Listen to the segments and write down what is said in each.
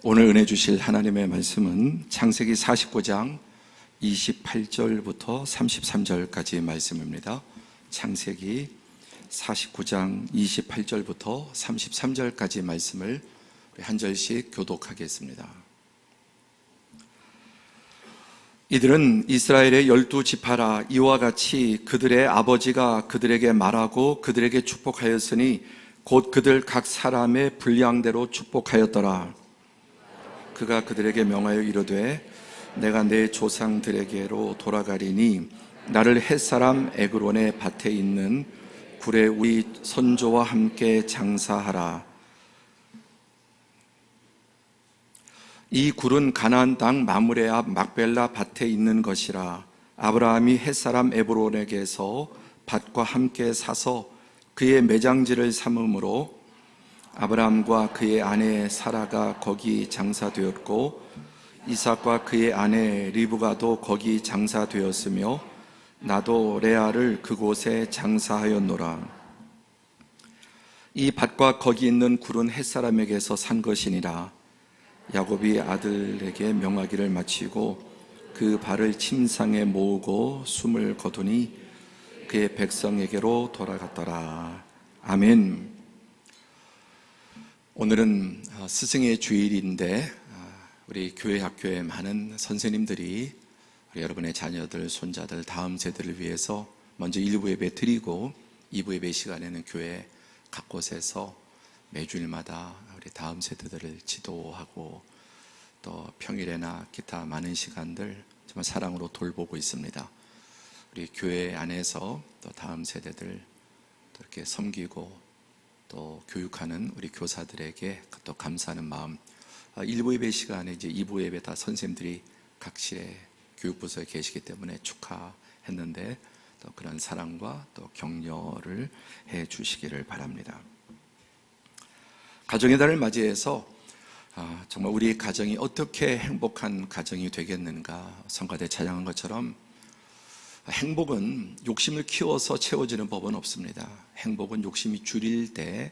오늘 은혜 주실 하나님의 말씀은 창세기 49장 28절부터 33절까지의 말씀입니다. 창세기 49장 28절부터 33절까지의 말씀을 한 절씩 교독하겠습니다. 이들은 이스라엘의 12지파라. 이와 같이 그들의 아버지가 그들에게 말하고 그들에게 축복하였으니 곧 그들 각 사람의 분량대로 축복하였더라. 그가 그들에게 명하여 이르되 내가 내 조상들에게로 돌아가리니 나를 햇사람 에그론의 밭에 있는 굴에 우리 선조와 함께 장사하라. 이 굴은 가나안 땅 마므레 앞 막벨라 밭에 있는 것이라. 아브라함이 햇사람 에브론에게서 밭과 함께 사서 그의 매장지를 삼음으로 아브라함과 그의 아내 사라가 거기 장사되었고 이삭과 그의 아내 리브가도 거기 장사되었으며 나도 레아를 그곳에 장사하였노라. 이 밭과 거기 있는 굴은 햇사람에게서 산 것이니라. 야곱이 아들에게 명하기를 마치고 그 발을 침상에 모으고 숨을 거두니 그의 백성에게로 돌아갔더라. 아멘. 오늘은 스승의 주일인데 우리 교회 학교에 많은 선생님들이 우리 여러분의 자녀들, 손자들, 다음 세대를 위해서 먼저 1부 예배 드리고 2부 예배 시간에는 교회 각 곳에서 매주일마다 우리 다음 세대들을 지도하고 또 평일에나 기타 많은 시간들 정말 사랑으로 돌보고 있습니다. 우리 교회 안에서 또 다음 세대들 또 이렇게 섬기고 또 교육하는 우리 교사들에게 또 감사하는 마음. 1부 예배 시간에 이제 2부 예배 다 선생님들이 각실에 교육부서에 계시기 때문에 축하했는데 또 그런 사랑과 또 격려를 해 주시기를 바랍니다. 가정의 달을 맞이해서 정말 우리 가정이 어떻게 행복한 가정이 되겠는가, 성가대 찬양한 것처럼 행복은 욕심을 키워서 채워지는 법은 없습니다. 행복은 욕심이 줄일 때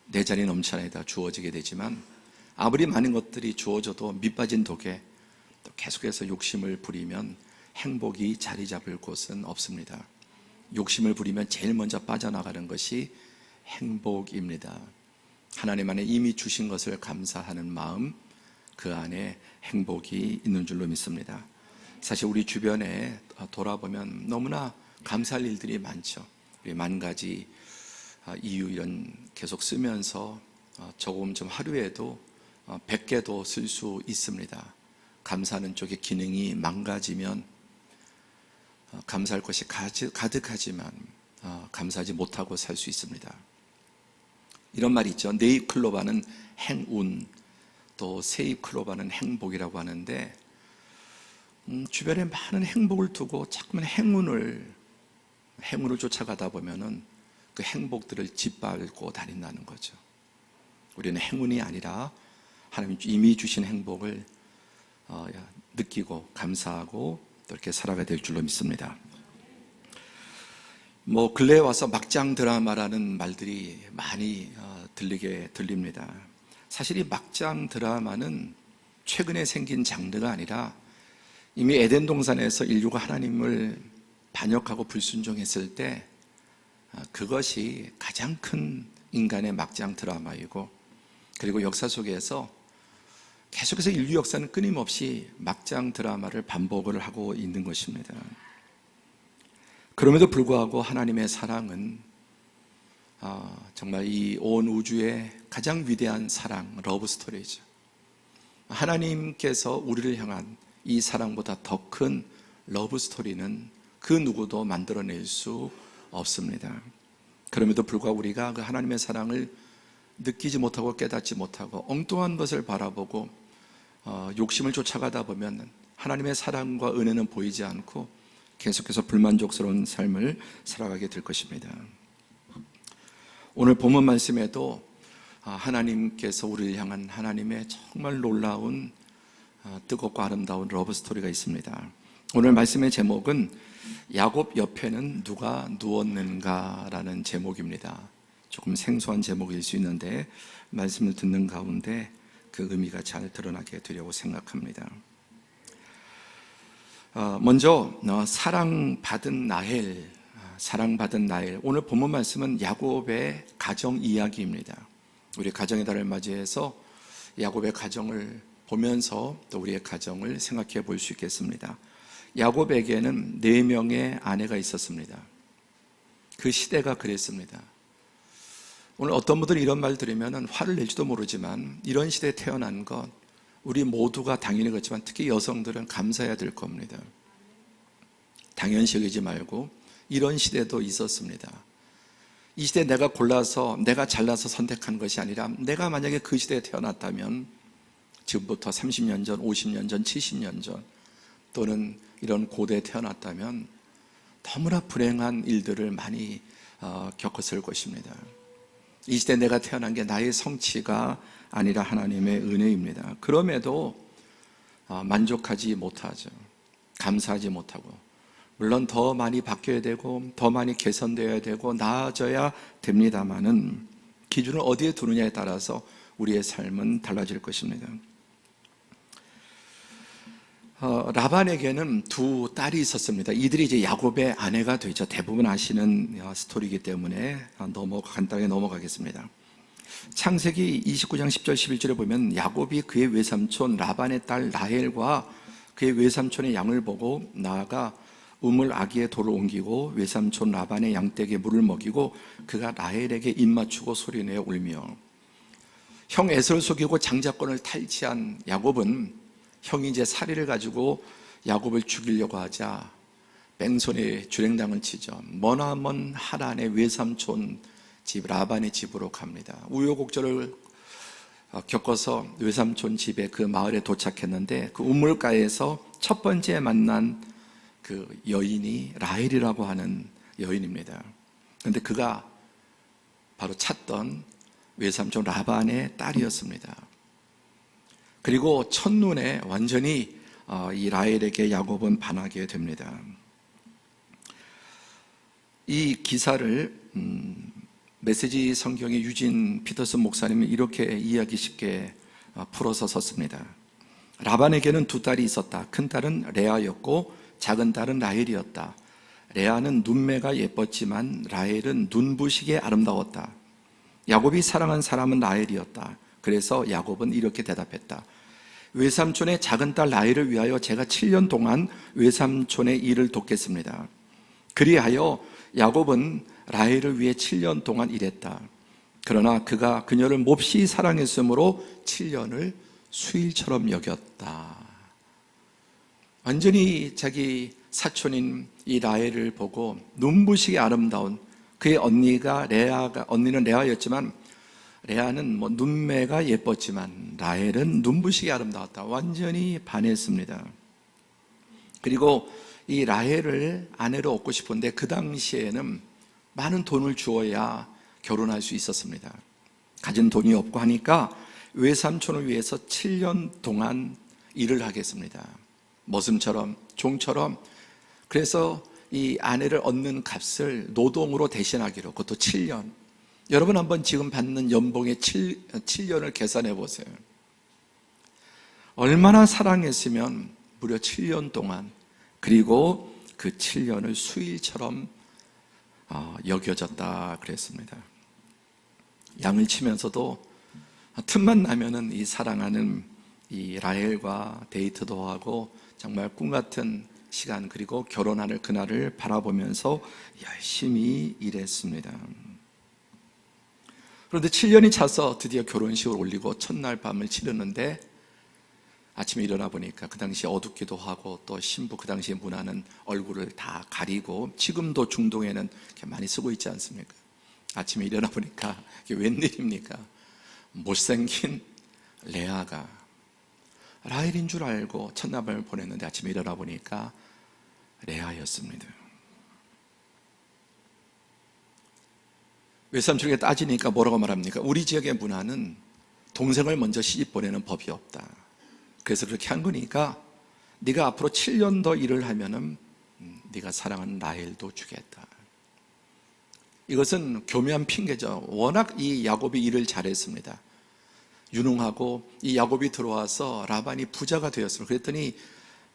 내 자리 넘쳐나다 주어지게 되지만 아무리 많은 것들이 주어져도 밑빠진 독에 또 계속해서 욕심을 부리면 행복이 자리 잡을 곳은 없습니다. 욕심을 부리면 제일 먼저 빠져나가는 것이 행복입니다. 하나님 안에 이미 주신 것을 감사하는 마음, 그 안에 행복이 있는 줄로 믿습니다. 사실 우리 주변에 돌아보면 너무나 감사할 일들이 많죠. 우리 만 가지 이유 이런 계속 쓰면서 조금 좀 하루에도 100개도 쓸 수 있습니다. 감사하는 쪽의 기능이 망가지면 감사할 것이 가득하지만 감사하지 못하고 살 수 있습니다. 이런 말이 있죠. 네잎 클로바는 행운, 또 세잎 클로바는 행복이라고 하는데 주변에 많은 행복을 두고 자꾸만 행운을 쫓아가다 보면은 그 행복들을 짓밟고 다닌다는 거죠. 우리는 행운이 아니라 하나님 이미 주신 행복을 느끼고 감사하고 또 이렇게 살아가야 될 줄로 믿습니다. 근래에 와서 막장 드라마라는 말들이 많이 들립니다. 사실 이 막장 드라마는 최근에 생긴 장르가 아니라 이미 에덴 동산에서 인류가 하나님을 반역하고 불순종했을 때 그것이 가장 큰 인간의 막장 드라마이고, 그리고 역사 속에서 계속해서 인류 역사는 끊임없이 막장 드라마를 반복을 하고 있는 것입니다. 그럼에도 불구하고 하나님의 사랑은 정말 이 온 우주의 가장 위대한 사랑, 러브 스토리죠. 하나님께서 우리를 향한 이 사랑보다 더 큰 러브 스토리는 그 누구도 만들어낼 수 없습니다. 그럼에도 불구하고 우리가 그 하나님의 사랑을 느끼지 못하고 깨닫지 못하고 엉뚱한 것을 바라보고 욕심을 쫓아가다 보면 하나님의 사랑과 은혜는 보이지 않고 계속해서 불만족스러운 삶을 살아가게 될 것입니다. 오늘 본문 말씀에도 하나님께서 우리를 향한 하나님의 정말 놀라운 뜨겁고 아름다운 러브 스토리가 있습니다. 오늘 말씀의 제목은 야곱 옆에는 누가 누웠는가라는 제목입니다. 조금 생소한 제목일 수 있는데 말씀을 듣는 가운데 그 의미가 잘 드러나게 되려고 생각합니다. 먼저 사랑받은 라헬, 오늘 본문 말씀은 야곱의 가정 이야기입니다. 우리 가정의 달을 맞이해서 야곱의 가정을 보면서 또 우리의 가정을 생각해 볼 수 있겠습니다. 야곱에게는 4명의 아내가 있었습니다. 그 시대가 그랬습니다. 오늘 어떤 분들이 이런 말 들으면 화를 낼지도 모르지만 이런 시대에 태어난 것 우리 모두가 당연히 그렇지만 특히 여성들은 감사해야 될 겁니다. 당연시 여기지 말고 이런 시대도 있었습니다. 이 시대에 내가 골라서 내가 잘나서 선택한 것이 아니라 내가 만약에 그 시대에 태어났다면 지금부터 30년 전, 50년 전, 70년 전 또는 이런 고대에 태어났다면 너무나 불행한 일들을 많이 겪었을 것입니다. 이 시대에 내가 태어난 게 나의 성취가 아니라 하나님의 은혜입니다. 그럼에도 만족하지 못하죠. 감사하지 못하고 물론 더 많이 바뀌어야 되고 더 많이 개선되어야 되고 나아져야 됩니다마는 기준을 어디에 두느냐에 따라서 우리의 삶은 달라질 것입니다. 라반에게는 2 딸이 있었습니다. 이들이 이제 야곱의 아내가 되죠. 대부분 아시는 스토리이기 때문에 간단하게 넘어가겠습니다. 창세기 29장 10절 11절에 보면 야곱이 그의 외삼촌 라반의 딸 라헬과 그의 외삼촌의 양을 보고 나아가 우물 아기의 돌을 옮기고 외삼촌 라반의 양떼에게 물을 먹이고 그가 라헬에게 입 맞추고 소리내어 울며 형 에서를 속이고 장자권을 탈취한 야곱은 형이 이제 사리를 가지고 야곱을 죽이려고 하자 뺑소니 주랭장을 치죠. 머나먼 하란의 외삼촌 집 라반의 집으로 갑니다. 우여곡절을 겪어서 외삼촌 집에 그 마을에 도착했는데 그 우물가에서 첫 번째 만난 그 여인이 라헬이라고 하는 여인입니다. 그런데 그가 바로 찾던 외삼촌 라반의 딸이었습니다. 그리고 첫눈에 완전히 이 라헬에게 야곱은 반하게 됩니다. 이 기사를 메시지 성경의 유진 피터슨 목사님은 이렇게 이해하기 쉽게 풀어서 썼습니다. 라반에게는 2 딸이 있었다. 큰 딸은 레아였고 작은 딸은 라헬이었다. 레아는 눈매가 예뻤지만 라헬은 눈부시게 아름다웠다. 야곱이 사랑한 사람은 라헬이었다. 그래서 야곱은 이렇게 대답했다. 외삼촌의 작은 딸 라헬을 위하여 제가 7년 동안 외삼촌의 일을 돕겠습니다. 그리하여 야곱은 라헬을 위해 7년 동안 일했다. 그러나 그가 그녀를 몹시 사랑했으므로 7년을 수일처럼 여겼다. 완전히 자기 사촌인 이 라헬을 보고 눈부시게 아름다운 그의 언니는 레아였지만 레아는 눈매가 예뻤지만 라헬은 눈부시게 아름다웠다. 완전히 반했습니다. 그리고 이 라헬을 아내로 얻고 싶은데 그 당시에는 많은 돈을 주어야 결혼할 수 있었습니다. 가진 돈이 없고 하니까 외삼촌을 위해서 7년 동안 일을 하겠습니다. 머슴처럼 종처럼. 그래서 이 아내를 얻는 값을 노동으로 대신하기로, 그것도 7년. 여러분 한번 지금 받는 연봉의 7년을 계산해 보세요. 얼마나 사랑했으면 무려 7년 동안, 그리고 그 7년을 수일처럼 여겨졌다 그랬습니다. 양을 치면서도 틈만 나면은 이 사랑하는 이 라헬과 데이트도 하고 정말 꿈같은 시간, 그리고 결혼하는 그날을 바라보면서 열심히 일했습니다. 그런데 7년이 차서 드디어 결혼식을 올리고 첫날 밤을 치르는데 아침에 일어나 보니까 그 당시에 어둡기도 하고 또 신부 그 당시에 문화는 얼굴을 다 가리고 지금도 중동에는 이렇게 많이 쓰고 있지 않습니까? 아침에 일어나 보니까 이게 웬일입니까? 못생긴 레아가 라헬인 줄 알고 첫날 밤을 보냈는데 아침에 일어나 보니까 레아였습니다. 외삼촌에게 따지니까 뭐라고 말합니까? 우리 지역의 문화는 동생을 먼저 시집 보내는 법이 없다. 그래서 그렇게 한 거니까 네가 앞으로 7년 더 일을 하면은 네가 사랑하는 라헬도 주겠다. 이것은 교묘한 핑계죠. 워낙 이 야곱이 일을 잘했습니다. 유능하고 이 야곱이 들어와서 라반이 부자가 되었습니다. 그랬더니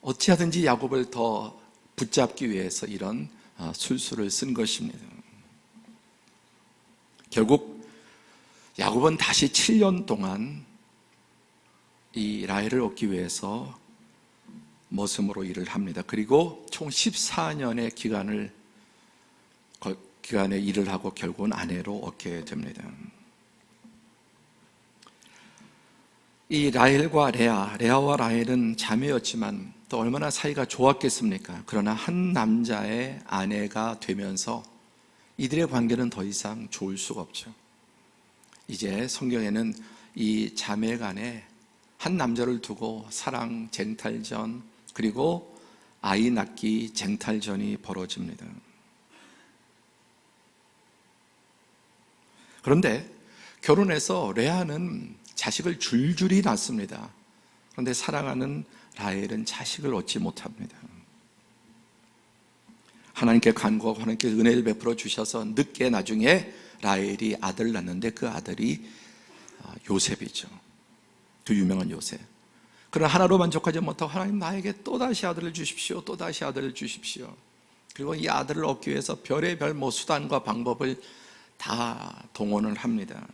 어찌하든지 야곱을 더 붙잡기 위해서 이런 술수를 쓴 것입니다. 결국 야곱은 다시 7년 동안 이 라헬을 얻기 위해서 머슴으로 일을 합니다. 그리고 총 14년의 기간에 일을 하고 결국은 아내로 얻게 됩니다. 이 라헬과 레아와 라헬은 자매였지만 또 얼마나 사이가 좋았겠습니까? 그러나 한 남자의 아내가 되면서 이들의 관계는 더 이상 좋을 수가 없죠. 이제 성경에는 이 자매 간에 한 남자를 두고 사랑 쟁탈전, 그리고 아이 낳기 쟁탈전이 벌어집니다. 그런데 결혼해서 레아는 자식을 줄줄이 낳습니다. 그런데 사랑하는 라헬은 자식을 얻지 못합니다. 하나님께 간구하고 하나님께 은혜를 베풀어 주셔서 늦게 나중에 라헬이 아들을 낳는데 그 아들이 요셉이죠. 그 유명한 요셉. 그러나 하나로 만족하지 못하고 하나님 나에게 또다시 아들을 주십시오. 또다시 아들을 주십시오. 그리고 이 아들을 얻기 위해서 별의별 수단과 방법을 다 동원을 합니다.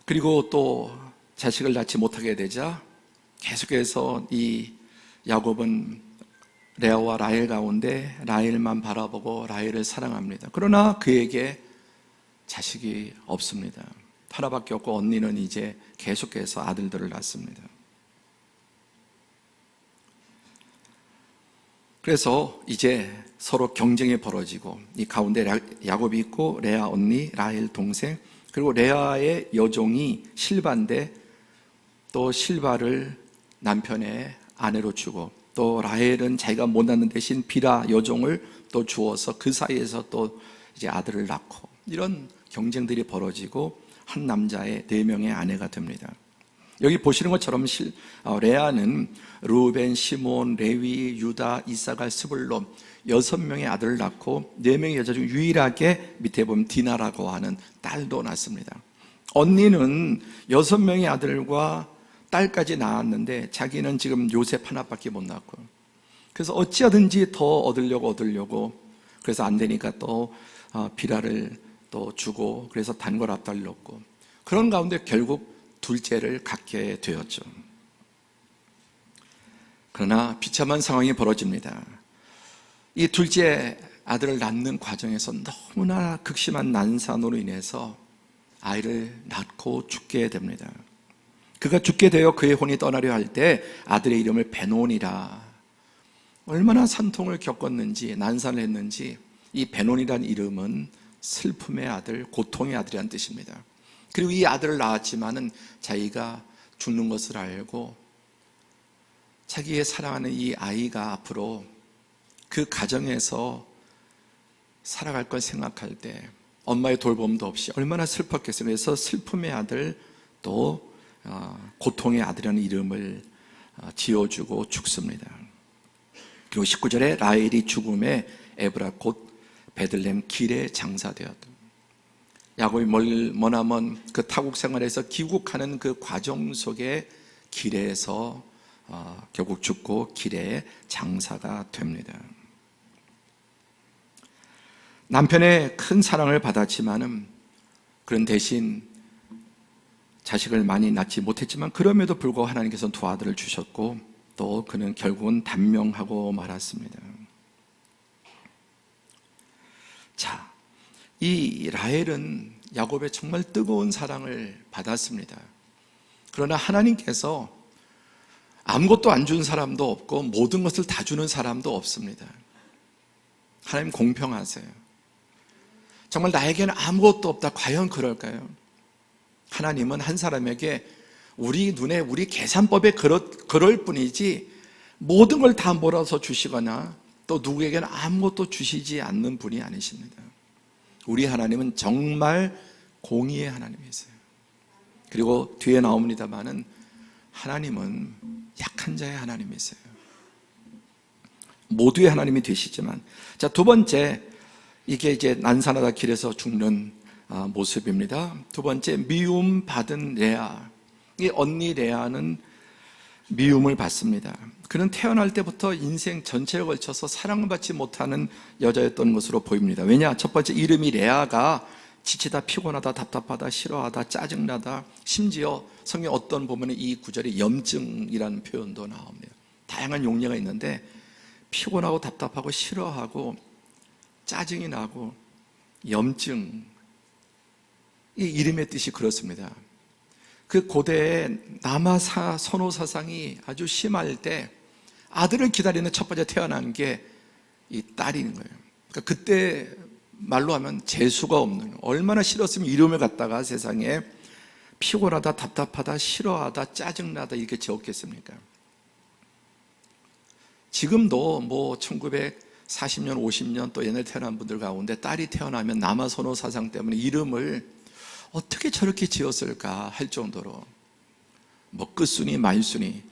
그리고 또 자식을 낳지 못하게 되자 계속해서 이 야곱은 레아와 라헬 가운데 라헬만 바라보고 라헬을 사랑합니다. 그러나 그에게 자식이 없습니다. 하나밖에 없고 언니는 이제 계속해서 아들들을 낳습니다. 그래서 이제 서로 경쟁이 벌어지고 이 가운데 야곱이 있고 레아 언니, 라헬 동생, 그리고 레아의 여종이 실바인데 또 실바를 남편의 아내로 주고 또 라헬은 자기가 못 낳는 대신 비라 여종을 또 주어서 그 사이에서 또 이제 아들을 낳고 이런 경쟁들이 벌어지고 한 남자의 4명의 아내가 됩니다. 여기 보시는 것처럼 레아는 루벤, 시몬, 레위, 유다, 이사갈, 스불론 6명의 아들을 낳고 4명의 여자 중 유일하게 밑에 보면 디나라고 하는 딸도 낳습니다. 언니는 6명의 아들과 딸까지 낳았는데 자기는 지금 요셉 하나밖에 못 낳고 그래서 어찌하든지 더 얻으려고 그래서 안 되니까 또 비라를 또 주고 그래서 단골 앞달을 놓고 그런 가운데 결국 둘째를 갖게 되었죠. 그러나 비참한 상황이 벌어집니다. 이 둘째 아들을 낳는 과정에서 너무나 극심한 난산으로 인해서 아이를 낳고 죽게 됩니다. 그가 죽게 되어 그의 혼이 떠나려 할 때 아들의 이름을 베논이라, 얼마나 산통을 겪었는지 난산을 했는지 이 베논이라는 이름은 슬픔의 아들, 고통의 아들이라는 뜻입니다. 그리고 이 아들을 낳았지만은 자기가 죽는 것을 알고 자기의 사랑하는 이 아이가 앞으로 그 가정에서 살아갈 걸 생각할 때 엄마의 돌봄도 없이 얼마나 슬펐겠어요. 그래서 슬픔의 아들 또 고통의 아들이라는 이름을 지어주고 죽습니다. 그리고 19절에 라헬이 죽음에 에브라 곧 베들레헴 길에 장사되었다. 야곱이 머나먼 그 타국 생활에서 귀국하는 그 과정 속에 길에서 결국 죽고 길에 장사가 됩니다. 남편의 큰 사랑을 받았지만은 그런 대신 자식을 많이 낳지 못했지만 그럼에도 불구하고 하나님께서는 두 아들을 주셨고 또 그는 결국은 단명하고 말았습니다. 자, 이 라헬은 야곱의 정말 뜨거운 사랑을 받았습니다. 그러나 하나님께서 아무것도 안 준 사람도 없고 모든 것을 다 주는 사람도 없습니다. 하나님 공평하세요. 정말 나에게는 아무것도 없다. 과연 그럴까요? 하나님은 한 사람에게 우리 눈에 우리 계산법에 그럴 뿐이지 모든 걸 다 몰아서 주시거나 또 누구에게는 아무것도 주시지 않는 분이 아니십니다. 우리 하나님은 정말 공의의 하나님이세요. 그리고 뒤에 나옵니다마는 하나님은 약한 자의 하나님이세요. 모두의 하나님이 되시지만, 자, 두 번째, 이게 이제 난산하다 길에서 죽는 모습입니다. 두 번째, 미움 받은 레아. 이 언니 레아는 미움을 받습니다. 그는 태어날 때부터 인생 전체에 걸쳐서 사랑받지 못하는 여자였던 것으로 보입니다. 왜냐? 첫 번째, 이름이 레아가 지치다, 피곤하다, 답답하다, 싫어하다, 짜증나다, 심지어 성경 어떤 보면 이 구절에 염증이라는 표현도 나옵니다. 다양한 용례가 있는데 피곤하고 답답하고 싫어하고 짜증이 나고 염증, 이 이름의 뜻이 그렇습니다. 그 고대에 남아 선호 사상이 아주 심할 때 아들을 기다리는 첫 번째 태어난 게 이 딸인 거예요. 그러니까 그때 말로 하면 재수가 없는, 얼마나 싫었으면 이름을 갖다가 세상에 피곤하다, 답답하다, 싫어하다, 짜증나다 이렇게 적었겠습니까? 지금도 뭐 1940년, 50년 또 옛날 태어난 분들 가운데 딸이 태어나면 남아 선호 사상 때문에 이름을 어떻게 저렇게 지었을까 할 정도로 뭐 끝순위, 말순위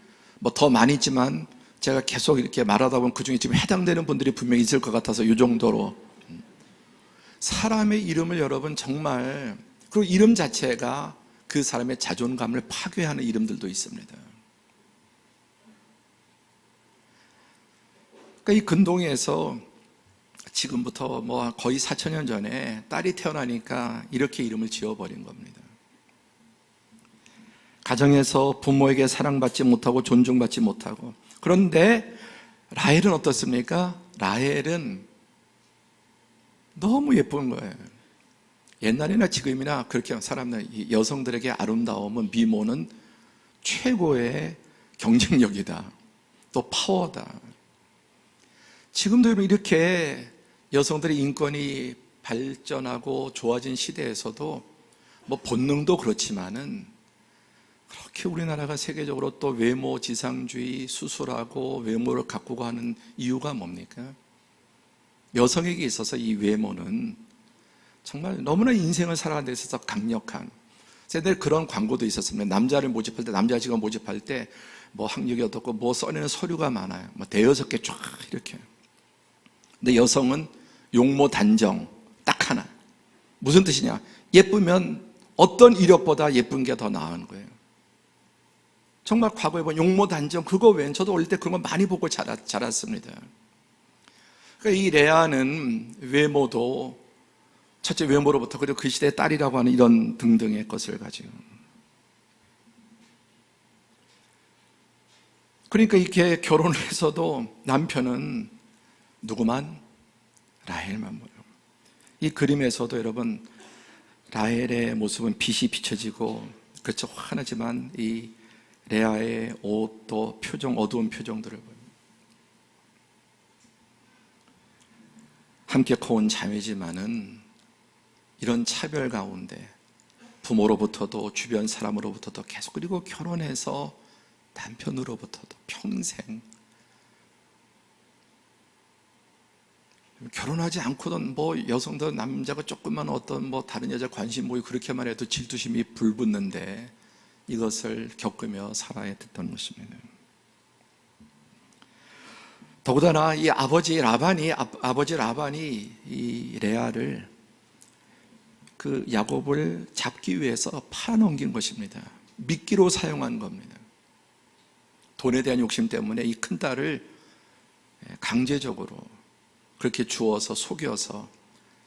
뭐 더 많이 있지만 제가 계속 이렇게 말하다 보면 그중에 지금 해당되는 분들이 분명히 있을 것 같아서 이 정도로 사람의 이름을 여러분 정말, 그리고 이름 자체가 그 사람의 자존감을 파괴하는 이름들도 있습니다. 그러니까 이 근동에서 지금부터 뭐 거의 4,000년 전에 딸이 태어나니까 이렇게 이름을 지어버린 겁니다. 가정에서 부모에게 사랑받지 못하고 존중받지 못하고. 그런데 라헬은 어떻습니까? 라헬은 너무 예쁜 거예요. 옛날이나 지금이나 그렇게 사람들, 여성들에게 아름다움은, 미모는 최고의 경쟁력이다, 또 파워다. 지금도 이렇게 여성들의 인권이 발전하고 좋아진 시대에서도 뭐 본능도 그렇지만은 그렇게 우리나라가 세계적으로 또 외모 지상주의, 수술하고 외모를 가꾸고 하는 이유가 뭡니까? 여성에게 있어서 이 외모는 정말 너무나 인생을 살아가는 데 있어서 강력한, 늘 그런 광고도 있었습니다. 남자를 모집할 때, 남자 직원 모집할 때 뭐 학력이 어떻고 뭐 써내는 서류가 많아요. 뭐 대여섯 개 쫙 이렇게. 근데 여성은 용모 단정 딱 하나. 무슨 뜻이냐? 예쁘면 어떤 이력보다 예쁜 게 더 나은 거예요. 정말 과거에 본 용모 단정, 그거 외엔 저도 어릴 때 그런 거 많이 보고 자랐습니다. 그러니까 이 레아는 외모도, 첫째 외모로부터, 그리고 그 시대의 딸이라고 하는 이런 등등의 것을 가지고, 그러니까 이렇게 결혼을 해서도 남편은 누구만? 라헬만 보여. 이 그림에서도 여러분 라헬의 모습은 빛이 비춰지고, 그렇죠, 환하지만 이 레아의 옷도 표정, 어두운 표정들을 보여요. 함께 커온 자매지만은 이런 차별 가운데 부모로부터도 주변 사람으로부터도 계속, 그리고 결혼해서 남편으로부터도 평생, 결혼하지 않고는 뭐 여성들, 남자가 조금만 어떤 뭐 다른 여자 관심 보이고 그렇게만 해도 질투심이 불붙는데 이것을 겪으며 살아야 됐던 것입니다. 더군다나 이 아버지 라반이 이 레아를, 그 야곱을 잡기 위해서 팔아넘긴 것입니다. 미끼로 사용한 겁니다. 돈에 대한 욕심 때문에 이 큰딸을 강제적으로 그렇게 주어서 속여서,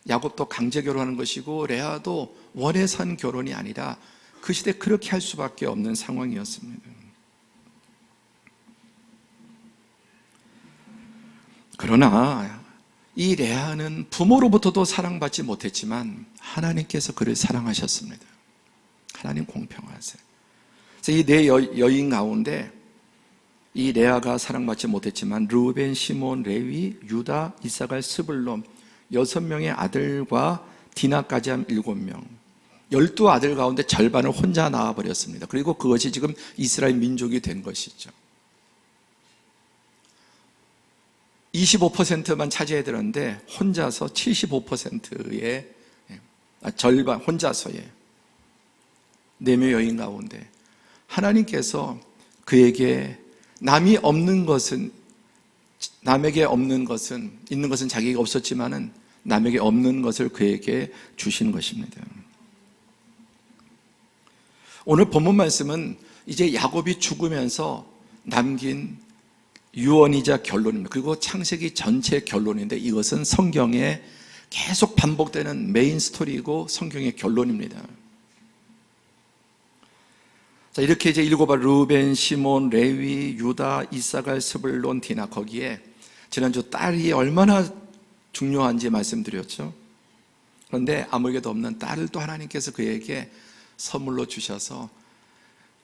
야곱도 강제 결혼하는 것이고 레아도 원해서 한 결혼이 아니라 그 시대에 그렇게 할 수밖에 없는 상황이었습니다. 그러나 이 레아는 부모로부터도 사랑받지 못했지만 하나님께서 그를 사랑하셨습니다. 하나님 공평하세요. 그래서 이 네 여인 가운데 이 레아가 사랑받지 못했지만 르우벤, 시몬, 레위, 유다, 이사갈, 스불론 6명의 아들과 디나까지 한 7명, 12아들 가운데 절반을 혼자 낳아버렸습니다. 그리고 그것이 지금 이스라엘 민족이 된 것이죠. 25%만 차지해야 되는데 혼자서 75%의 절반, 혼자서의 4명 여인 가운데 하나님께서 그에게 남이 없는 것은, 남에게 없는 것은, 있는 것은 자기가 없었지만은 남에게 없는 것을 그에게 주신 것입니다. 오늘 본문 말씀은 이제 야곱이 죽으면서 남긴 유언이자 결론입니다. 그리고 창세기 전체 결론인데 이것은 성경에 계속 반복되는 메인 스토리이고 성경의 결론입니다. 자, 이렇게 이제 읽어봐. 루벤, 시몬, 레위, 유다, 이사갈, 스불론, 디나. 거기에 지난주 딸이 얼마나 중요한지 말씀드렸죠. 그런데 아무에게도 없는 딸을 또 하나님께서 그에게 선물로 주셔서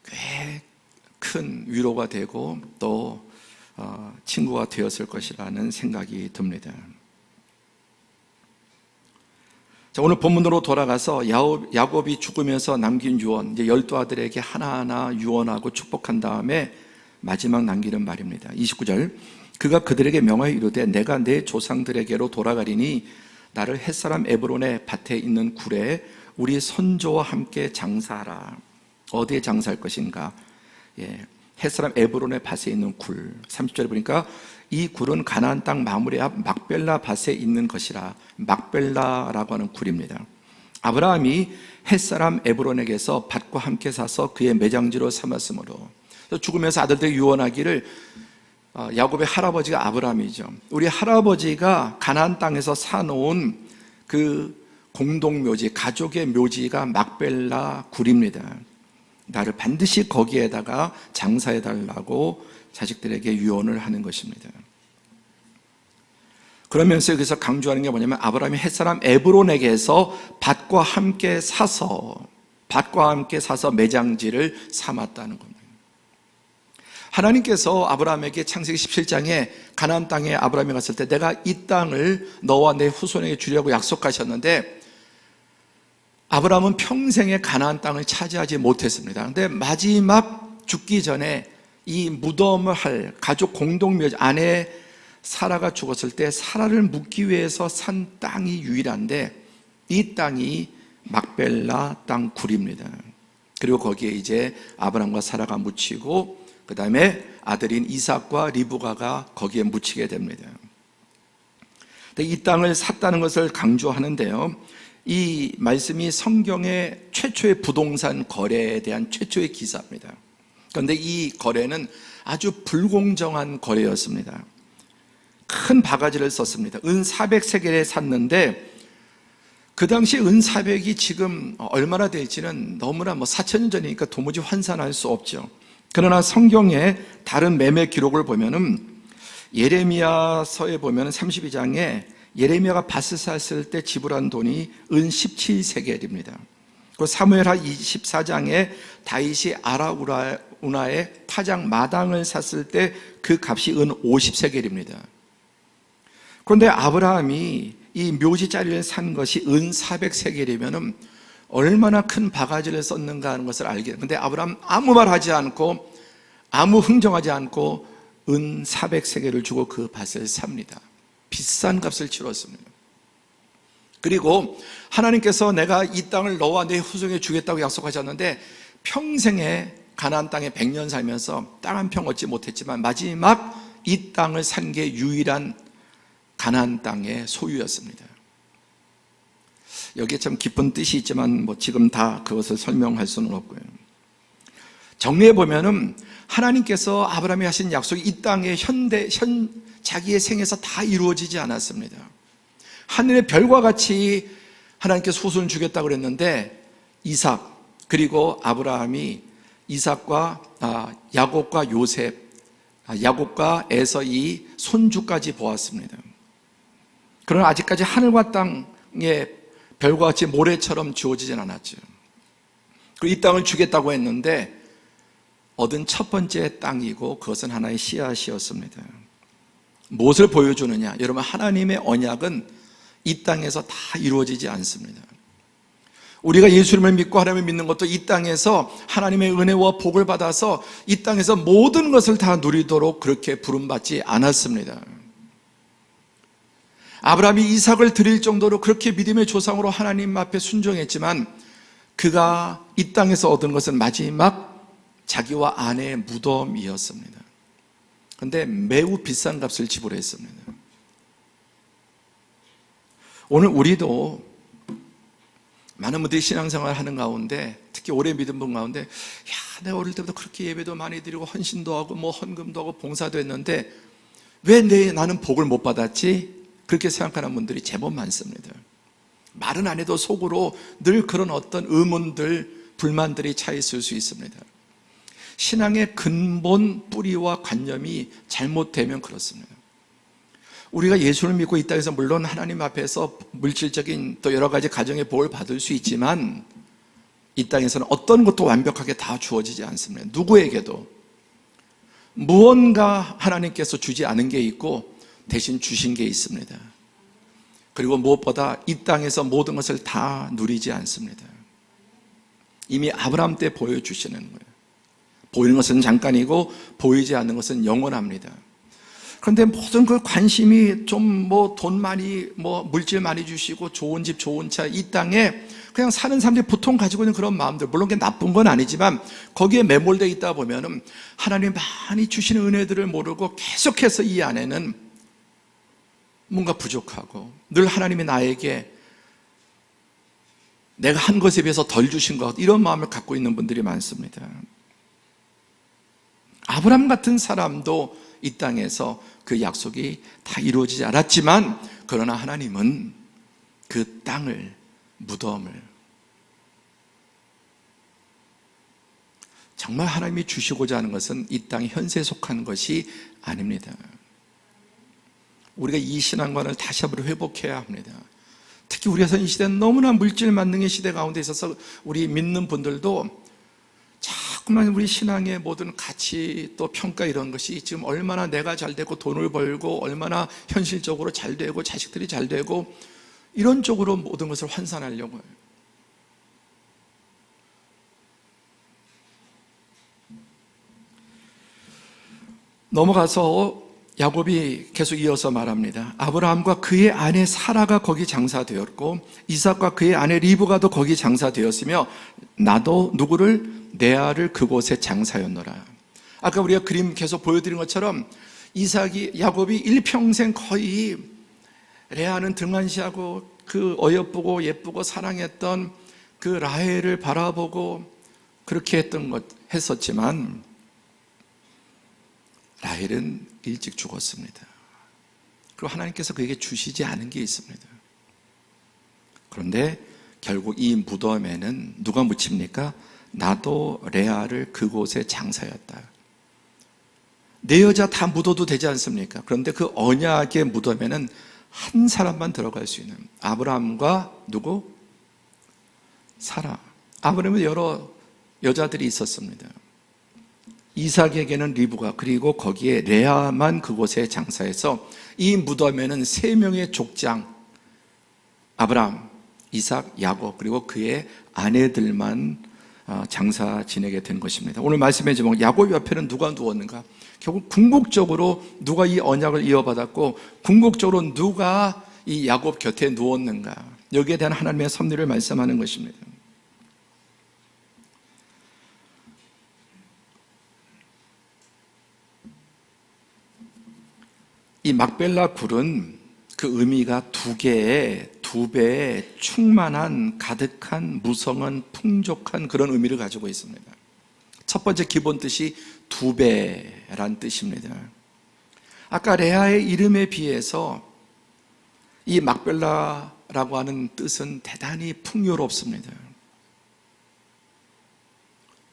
꽤 큰 위로가 되고 또 친구가 되었을 것이라는 생각이 듭니다. 자, 오늘 본문으로 돌아가서 야곱이 죽으면서 남긴 유언, 이제 12아들에게 하나하나 유언하고 축복한 다음에 마지막 남기는 말입니다. 29절, 그가 그들에게 명하여 이르되 내가 내 조상들에게로 돌아가리니 나를 햇사람 에브론의 밭에 있는 굴에 우리 선조와 함께 장사하라. 어디에 장사할 것인가? 햇사람 에브론의 밭에 있는 굴. 30절에 보니까 이 굴은 가나안 땅 마므레 앞 막벨라 밭에 있는 것이라. 막벨라라고 하는 굴입니다. 아브라함이 햇사람 에브론에게서 밭과 함께 사서 그의 매장지로 삼았으므로, 죽으면서 아들들에게 유언하기를, 야곱의 할아버지가 아브라함이죠. 우리 할아버지가 가나안 땅에서 사놓은 그 공동묘지, 가족의 묘지가 막벨라 굴입니다. 나를 반드시 거기에다가 장사해달라고 자식들에게 유언을 하는 것입니다. 그러면서 여기서 강조하는 게 뭐냐면 아브라함이 햇사람 에브론에게서 밭과 함께 사서 매장지를 삼았다는 겁니다. 하나님께서 아브라함에게 창세기 17장에 가나안 땅에 아브라함이 갔을 때 내가 이 땅을 너와 내 후손에게 주려고 약속하셨는데 아브라함은 평생에 가나안 땅을 차지하지 못했습니다. 그런데 마지막 죽기 전에 이 무덤을 할 가족 공동묘지, 아내 사라가 죽었을 때 사라를 묻기 위해서 산 땅이 유일한데 이 땅이 막벨라 땅 굴입니다. 그리고 거기에 이제 아브라함과 사라가 묻히고 그 다음에 아들인 이삭과 리브가가 거기에 묻히게 됩니다. 이 땅을 샀다는 것을 강조하는데요, 이 말씀이 성경의 최초의 부동산 거래에 대한 최초의 기사입니다. 그런데 이 거래는 아주 불공정한 거래였습니다. 큰 바가지를 썼습니다. 은 400세겔에 샀는데 그 당시 은 400이 지금 얼마나 될지는 너무나 4,000년 전이니까 도무지 환산할 수 없죠. 그러나 성경의 다른 매매 기록을 보면은 예레미야서에 보면 32장에 예레미야가 밭을 샀을 때 지불한 돈이 은 17세겔입니다. 그 사무엘하 24장에 다윗이 아라우나의 타작 마당을 샀을 때 그 값이 은 50세겔입니다. 그런데 아브라함이 이 묘지 자리를 산 것이 은 400세겔이면은 얼마나 큰 바가지를 썼는가 하는 것을 알게 돼요. 그런데 아브라함 아무 말 하지 않고 아무 흥정하지 않고 은 400세겔을 주고 그 밭을 삽니다. 비싼 값을 치렀습니다. 그리고 하나님께서 내가 이 땅을 너와 내 후손에게 주겠다고 약속하셨는데 평생에 가나안 땅에 100년 살면서 땅 한 평 얻지 못했지만 마지막 이 땅을 산 게 유일한 가나안 땅의 소유였습니다. 여기에 참 깊은 뜻이 있지만 지금 다 그것을 설명할 수는 없고요. 정리해 보면은 하나님께서 아브라함이 하신 약속이 이 땅의 자기의 생에서 다 이루어지지 않았습니다. 하늘의 별과 같이 하나님께서 후손을 주겠다고 그랬는데 이삭, 그리고 아브라함이 이삭과 야곱과 요셉, 야곱과 에서의 손주까지 보았습니다. 그러나 아직까지 하늘과 땅의 별과 같이 모래처럼 주어지진 않았죠. 그리고 이 땅을 주겠다고 했는데 얻은 첫 번째 땅이고 그것은 하나의 씨앗이었습니다. 무엇을 보여주느냐? 여러분, 하나님의 언약은 이 땅에서 다 이루어지지 않습니다. 우리가 예수님을 믿고 하나님을 믿는 것도 이 땅에서 하나님의 은혜와 복을 받아서 이 땅에서 모든 것을 다 누리도록 그렇게 부름받지 않았습니다. 아브라함이 이삭을 드릴 정도로 그렇게 믿음의 조상으로 하나님 앞에 순종했지만 그가 이 땅에서 얻은 것은 마지막 자기와 아내의 무덤이었습니다. 그런데 매우 비싼 값을 지불했습니다. 오늘 우리도 많은 분들이 신앙생활 하는 가운데, 특히 오래 믿은 분 가운데, 야, 내가 어릴 때부터 그렇게 예배도 많이 드리고 헌신도 하고 뭐 헌금도 하고 봉사도 했는데 왜 나는 복을 못 받았지? 그렇게 생각하는 분들이 제법 많습니다. 말은 안 해도 속으로 늘 그런 어떤 의문들, 불만들이 차 있을 수 있습니다. 신앙의 근본 뿌리와 관념이 잘못되면 그렇습니다. 우리가 예수를 믿고 이 땅에서 물론 하나님 앞에서 물질적인 또 여러 가지 가정의 복을 받을 수 있지만 이 땅에서는 어떤 것도 완벽하게 다 주어지지 않습니다. 누구에게도 무언가 하나님께서 주지 않은 게 있고 대신 주신 게 있습니다. 그리고 무엇보다 이 땅에서 모든 것을 다 누리지 않습니다. 이미 아브라함 때 보여주시는 거예요. 보이는 것은 잠깐이고 보이지 않는 것은 영원합니다. 그런데 모든 그 관심이 좀 돈 많이 물질 많이 주시고 좋은 집 좋은 차 이 땅에 그냥 사는 사람들이 보통 가지고 있는 그런 마음들, 물론 그게 나쁜 건 아니지만 거기에 매몰되어 있다 보면은 하나님 많이 주시는 은혜들을 모르고 계속해서 이 안에는 뭔가 부족하고 늘 하나님이 나에게 내가 한 것에 비해서 덜 주신 것, 이런 마음을 갖고 있는 분들이 많습니다. 아브라함 같은 사람도 이 땅에서 그 약속이 다 이루어지지 않았지만 그러나 하나님은 그 땅을, 무덤을 정말 하나님이 주시고자 하는 것은 이 땅의 현세에 속한 것이 아닙니다. 우리가 이 신앙관을 다시 한번 회복해야 합니다. 특히 우리가 선 이 시대는 너무나 물질 만능의 시대 가운데 있어서 우리 믿는 분들도 자꾸만 우리 신앙의 모든 가치 또 평가 이런 것이 지금 얼마나 내가 잘 되고 돈을 벌고 얼마나 현실적으로 잘 되고 자식들이 잘 되고 이런 쪽으로 모든 것을 환산하려고 해요. 넘어가서 야곱이 계속 이어서 말합니다. 아브라함과 그의 아내 사라가 거기 장사되었고 이삭과 그의 아내 리브가도 거기 장사되었으며 나도 누구를 레아를 그곳에 장사였노라. 아까 우리가 그림 계속 보여드린 것처럼 야곱이 일평생 거의 레아는 등한시하고 그 어여쁘고 예쁘고 사랑했던 그 라헬을 바라보고 그렇게 했었지만 라헬은 일찍 죽었습니다. 그리고 하나님께서 그에게 주시지 않은 게 있습니다. 그런데 결국 이 무덤에는 누가 묻힙니까? 나도 레아를 그곳에 장사였다. 내 여자 다 묻어도 되지 않습니까? 그런데 그 언약의 무덤에는 한 사람만 들어갈 수 있는, 아브라함과 누구? 사라. 아브라함은 여러 여자들이 있었습니다. 이삭에게는 리브가, 그리고 거기에 레아만 그곳에 장사해서 이 무덤에는 3명의 족장, 아브라함, 이삭, 야곱, 그리고 그의 아내들만 장사 지내게 된 것입니다. 오늘 말씀의 제목, 야곱 옆에는 누가 누웠는가? 결국 궁극적으로 누가 이 언약을 이어받았고 궁극적으로 누가 이 야곱 곁에 누웠는가? 여기에 대한 하나님의 섭리를 말씀하는 것입니다. 이 막벨라 굴은 그 의미가 2배의 충만한, 가득한, 무성한, 풍족한 그런 의미를 가지고 있습니다. 첫 번째 기본 뜻이 2배란 뜻입니다. 아까 레아의 이름에 비해서 이 막벨라라고 하는 뜻은 대단히 풍요롭습니다.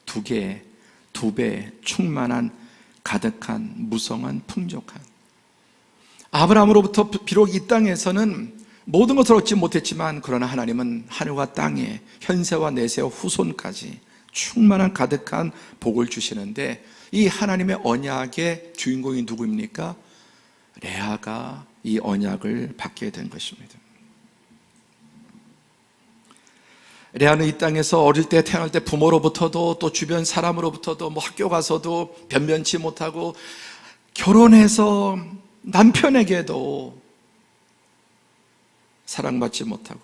2배, 충만한, 가득한, 무성한, 풍족한. 아브라함으로부터 비록 이 땅에서는 모든 것을 얻지 못했지만 그러나 하나님은 하늘과 땅에 현세와 내세와 후손까지 충만한 가득한 복을 주시는데 이 하나님의 언약의 주인공이 누구입니까? 레아가 이 언약을 받게 된 것입니다. 레아는 이 땅에서 어릴 때 태어날 때 부모로부터도 또 주변 사람으로부터도 학교 가서도 변변치 못하고 결혼해서 남편에게도 사랑받지 못하고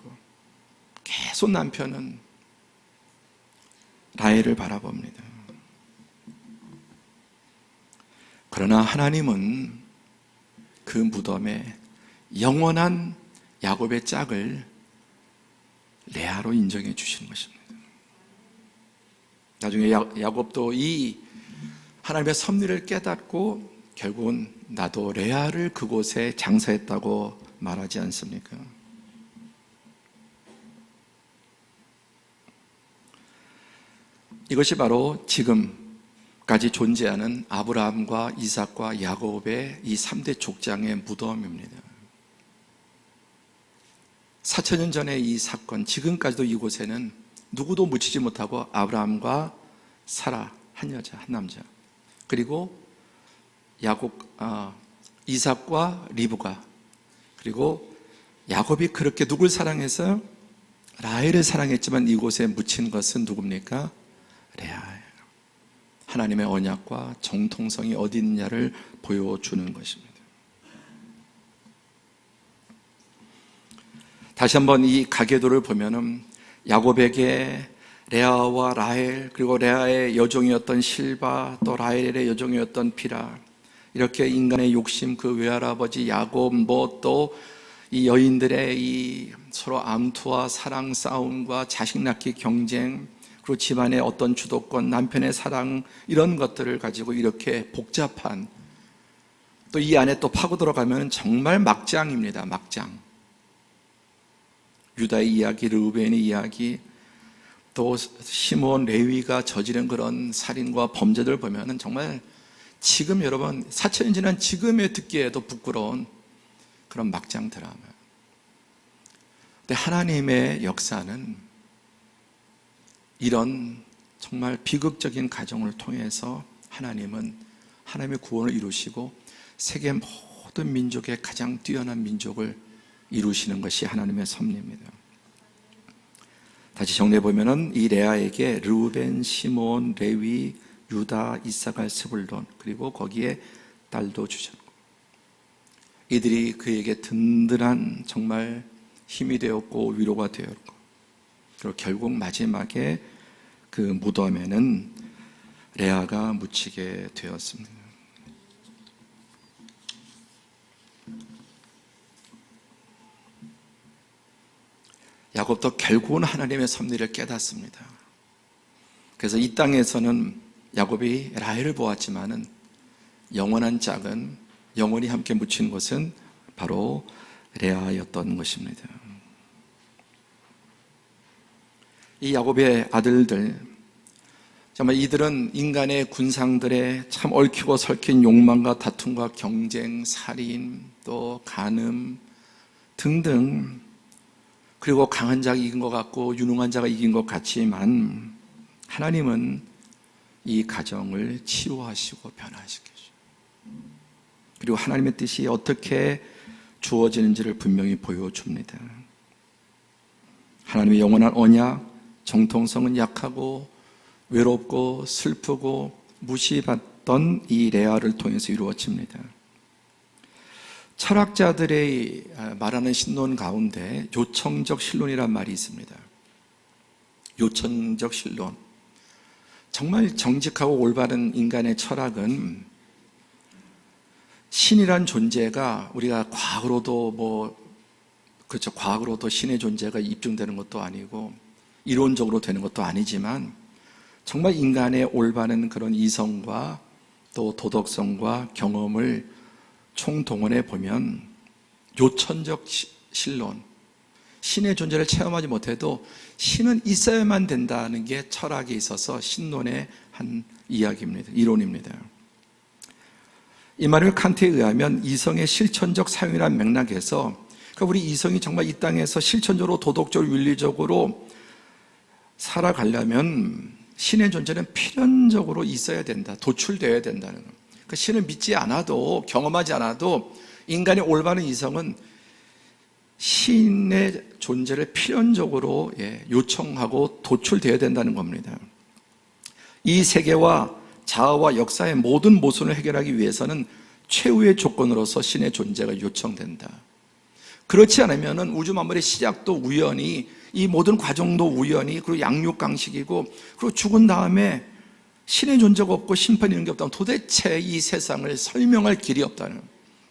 계속 남편은 라헬을 바라봅니다. 그러나 하나님은 그 무덤에 영원한 야곱의 짝을 레아로 인정해 주시는 것입니다. 나중에 야곱도 이 하나님의 섭리를 깨닫고 결국은 나도 레아를 그곳에 장사했다고 말하지 않습니까? 이것이 바로 지금까지 존재하는 아브라함과 이삭과 야곱의 이 3대 족장의 무덤입니다. 4,000년 전의 이 사건, 지금까지도 이곳에는 누구도 묻히지 못하고 아브라함과 사라, 한 여자, 한 남자, 그리고 이삭과 리브가, 그리고 야곱이 그렇게 누굴 사랑해서 라헬을 사랑했지만 이곳에 묻힌 것은 누굽니까? 레아예요. 하나님의 언약과 정통성이 어디 있느냐를 보여주는 것입니다. 다시 한번 이 가계도를 보면은 야곱에게 레아와 라헬, 그리고 레아의 여종이었던 실바, 또 라헬의 여종이었던 비라, 이렇게 인간의 욕심, 그 외할아버지 야곱, 또 이 여인들의 이 서로 암투와 사랑 싸움과 자식 낳기 경쟁, 그리고 집안의 어떤 주도권, 남편의 사랑, 이런 것들을 가지고 이렇게 복잡한, 또 이 안에 또 파고 들어가면 정말 막장입니다. 막장. 유다의 이야기, 르우벤의 이야기, 또 시몬, 레위가 저지른 그런 살인과 범죄들 보면은 정말 지금 여러분 4,000년 지난 지금에 듣기에도 부끄러운 그런 막장 드라마. 근데 하나님의 역사는 이런 정말 비극적인 가정을 통해서 하나님은 하나님의 구원을 이루시고 세계 모든 민족의 가장 뛰어난 민족을 이루시는 것이 하나님의 섭리입니다. 다시 정리해 보면은 이 레아에게 르우벤, 시몬, 레위, 유다, 이사갈, 스불론, 그리고 거기에 딸도 주셨고, 이들이 그에게 든든한 정말 힘이 되었고 위로가 되었고, 그리고 결국 마지막에 그 무덤에는 레아가 묻히게 되었습니다. 야곱도 결국은 하나님의 섭리를 깨닫습니다. 그래서 이 땅에서는 야곱이 라헬을 보았지만은 영원한 짝은, 영원히 함께 묻힌 것은 바로 레아였던 것입니다. 이 야곱의 아들들, 정말 이들은 인간의 군상들의 참 얽히고 설킨 욕망과 다툼과 경쟁, 살인, 또 간음 등등, 그리고 강한 자가 이긴 것 같고 유능한 자가 이긴 것 같지만 하나님은 이 가정을 치유하시고 변화시키시고, 그리고 하나님의 뜻이 어떻게 주어지는지를 분명히 보여줍니다. 하나님의 영원한 언약, 정통성은 약하고 외롭고 슬프고 무시받던 이 레아를 통해서 이루어집니다. 철학자들의 말하는 신론 가운데 요청적 신론이란 말이 있습니다. 요청적 신론. 정말 정직하고 올바른 인간의 철학은 신이란 존재가 우리가 과학으로도 그렇죠. 과학으로도 신의 존재가 입증되는 것도 아니고 이론적으로 되는 것도 아니지만 정말 인간의 올바른 그런 이성과 또 도덕성과 경험을 총동원해 보면 요천적 신론, 신의 존재를 체험하지 못해도 신은 있어야만 된다는 게 철학에 있어서 신론의 한 이야기입니다. 이론입니다. 이마누엘 칸트에 의하면 이성의 실천적 사용이라는 맥락에서, 그러니까 우리 이성이 정말 이 땅에서 실천적으로 도덕적으로 윤리적으로 살아가려면 신의 존재는 필연적으로 있어야 된다, 도출되어야 된다는 것. 그러니까 신을 믿지 않아도, 경험하지 않아도 인간의 올바른 이성은 신의 존재를 필연적으로 요청하고 도출되어야 된다는 겁니다. 이 세계와 자아와 역사의 모든 모순을 해결하기 위해서는 최후의 조건으로서 신의 존재가 요청된다. 그렇지 않으면 우주 만물의 시작도 우연히, 이 모든 과정도 우연히, 그리고 양육강식이고, 그리고 죽은 다음에 신의 존재가 없고 심판이 있는 게 없다면 도대체 이 세상을 설명할 길이 없다는,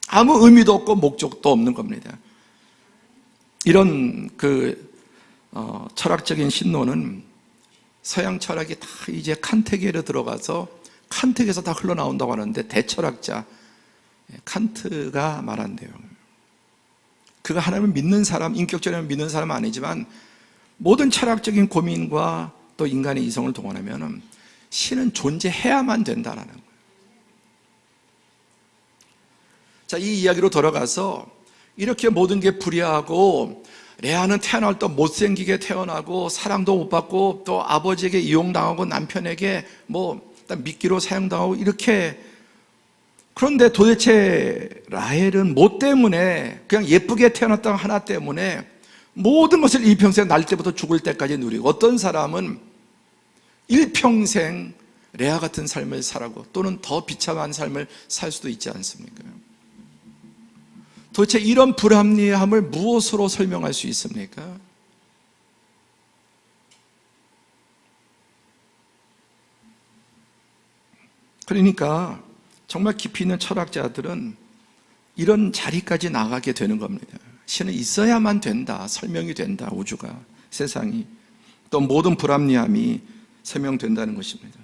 아무 의미도 없고 목적도 없는 겁니다. 이런 철학적인 신론은 서양 철학이 다 이제 칸트계로 들어가서 칸트에서 다 흘러나온다고 하는데, 대철학자 칸트가 말한대요. 그가 하나님을 믿는 사람, 인격적으로 믿는 사람은 아니지만 모든 철학적인 고민과 또 인간의 이성을 동원하면 신은 존재해야만 된다는 거예요. 자, 이 이야기로 돌아가서 이렇게 모든 게 불의하고 레아는 태어날 때 못생기게 태어나고 사랑도 못 받고 또 아버지에게 이용당하고 남편에게 미끼로 사용당하고 이렇게, 그런데 도대체 라헬은 뭐 때문에, 그냥 예쁘게 태어났다는 하나 때문에 모든 것을 일평생 날 때부터 죽을 때까지 누리고, 어떤 사람은 일평생 레아 같은 삶을 살고 또는 더 비참한 삶을 살 수도 있지 않습니까? 도대체 이런 불합리함을 무엇으로 설명할 수 있습니까? 그러니까 정말 깊이 있는 철학자들은 이런 자리까지 나가게 되는 겁니다. 신은 있어야만 된다, 설명이 된다, 우주가, 세상이, 또 모든 불합리함이 설명된다는 것입니다.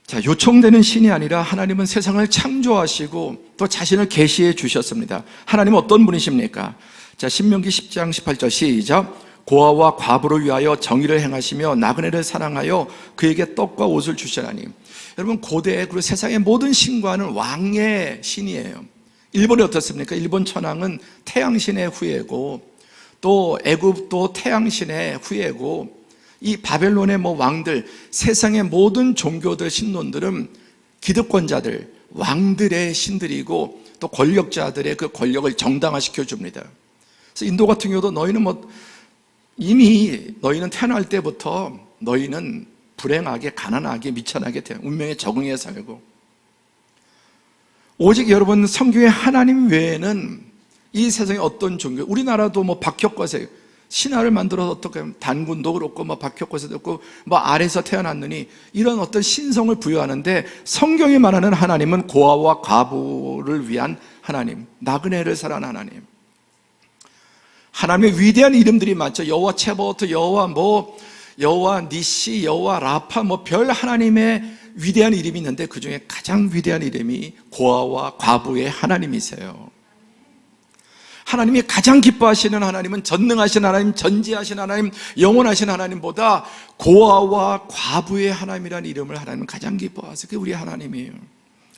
자, 요청되는 신이 아니라 하나님은 세상을 창조하시고 또 자신을 계시해 주셨습니다. 하나님은 어떤 분이십니까? 자, 신명기 10장 18절 시작. 고아와 과부를 위하여 정의를 행하시며 나그네를 사랑하여 그에게 떡과 옷을 주시라니. 여러분, 고대 그리고 세상의 모든 신과는 왕의 신이에요. 일본이 어떻습니까? 일본 천황은 태양신의 후예고 또 애굽도 태양신의 후예고, 이 바벨론의 왕들, 세상의 모든 종교들, 신론들은 기득권자들, 왕들의 신들이고 또 권력자들의 그 권력을 정당화시켜 줍니다. 그래서 인도 같은 경우도 너희는 이미 너희는 태어날 때부터 너희는 불행하게, 가난하게, 미천하게 운명에 적응해 살고, 오직 여러분 성경의 하나님 외에는 이 세상에 어떤 종교, 우리나라도 박혁거세 신화를 만들어서 어떻게 단군도 그렇고 박혁거세도 그렇고 아래서 태어났느니 이런 어떤 신성을 부여하는데, 성경이 말하는 하나님은 고아와 과부를 위한 하나님, 나그네를 사랑하는 하나님. 하나님의 위대한 이름들이 많죠. 여호와 체바오트, 여호와 니시, 여호와 라파, 별 하나님의 위대한 이름이 있는데 그 중에 가장 위대한 이름이 고아와 과부의 하나님이세요. 하나님이 가장 기뻐하시는 하나님은 전능하신 하나님, 전지하신 하나님, 영원하신 하나님보다 고아와 과부의 하나님이라는 이름을 하나님은 가장 기뻐하세요. 그게 우리 하나님이에요.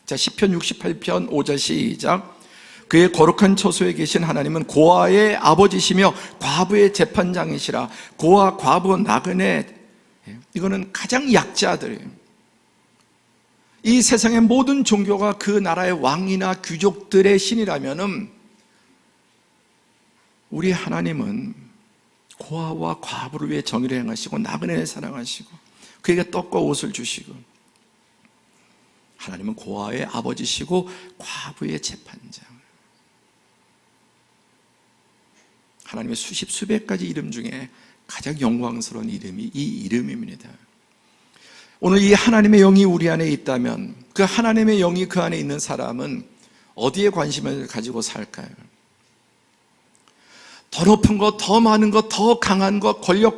자, 시편 68편 5절 시작. 그의 거룩한 처소에 계신 하나님은 고아의 아버지시며 과부의 재판장이시라. 고아, 과부, 나그네, 이거는 가장 약자들이에요. 이 세상의 모든 종교가 그 나라의 왕이나 귀족들의 신이라면은 우리 하나님은 고아와 과부를 위해 정의를 행하시고 나그네를 사랑하시고 그에게 떡과 옷을 주시고, 하나님은 고아의 아버지시고 과부의 재판장. 하나님의 수십 수백 가지 이름 중에 가장 영광스러운 이름이 이 이름입니다. 오늘 이 하나님의 영이 우리 안에 있다면 그 하나님의 영이 그 안에 있는 사람은 어디에 관심을 가지고 살까요? 더 높은 것, 더 많은 것, 더 강한 것, 권력,